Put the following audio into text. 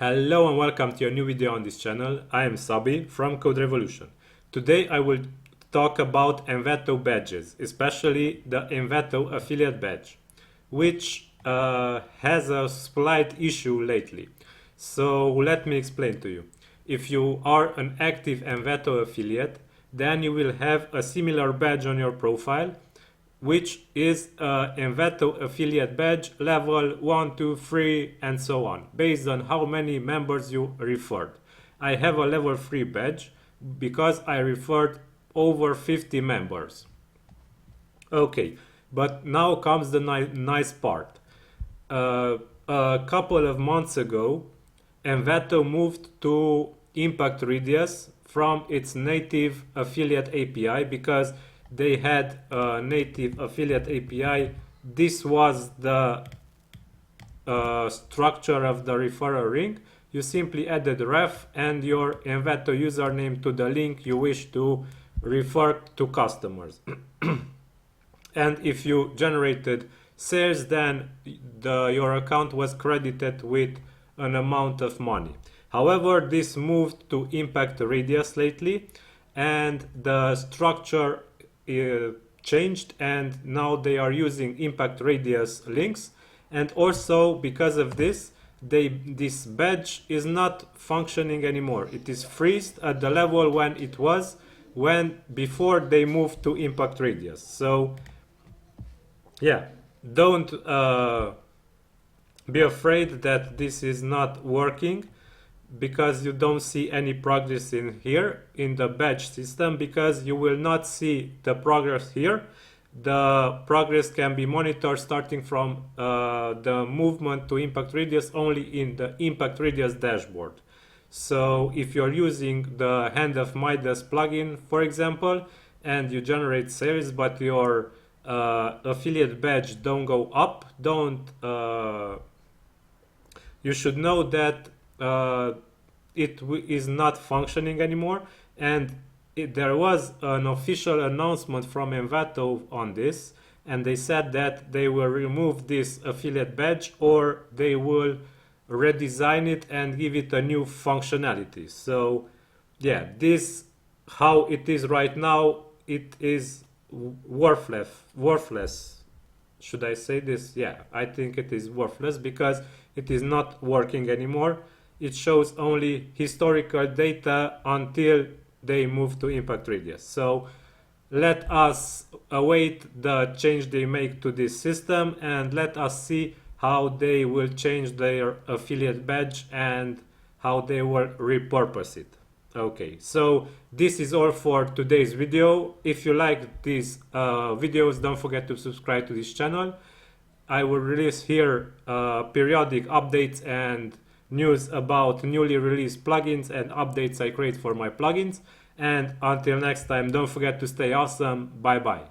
Hello and welcome to a new video on this channel. I am Szabi from CodeRevolution. Today I will talk about Envato badges, especially the Envato affiliate badge, which has a slight issue lately. So let me explain to you. If you are an active Envato affiliate, then you will have a similar badge on your profile, which is Envato affiliate badge level 1, 2, 3 and so on, based on how many members you referred. I have a level 3 badge because I referred over 50 members. Okay, but now comes the nice part. A couple of months ago, Envato moved to Impact Radius from its native affiliate API because they had a native affiliate API. This was the structure of the referral ring. You simply added ref and your Envato username to the link you wish to refer to customers. And if you generated sales, then your account was credited with an amount of money. However, this moved to Impact Radius lately, and the structure changed, and now they are using Impact Radius links. And also because of this, this badge is not functioning anymore. It is freezed at the level when it was before they moved to Impact Radius. So yeah, don't be afraid that this is not working, because you don't see any progress in here in the badge system, because you will not see the progress here. The progress can be monitored starting from the movement to Impact Radius only in the Impact Radius dashboard. So if you're using the Hand of Midas plugin, for example, and you generate sales but your affiliate badge don't go up, you should know that it is not functioning anymore. And there was an official announcement from Envato on this, and they said that they will remove this affiliate badge or they will redesign it and give it a new functionality. So yeah, this how it is right now, it is worthless. Should I say this? Yeah, I think it is worthless because it is not working anymore. It shows only historical data until they move to Impact Radius. So let us await the change they make to this system, and let us see how they will change their affiliate badge and how they will repurpose it. Okay, so this is all for today's video. If you like these videos, don't forget to subscribe to this channel. I will release here periodic updates and news about newly released plugins and updates I create for my plugins. And until next time, don't forget to stay awesome. Bye bye.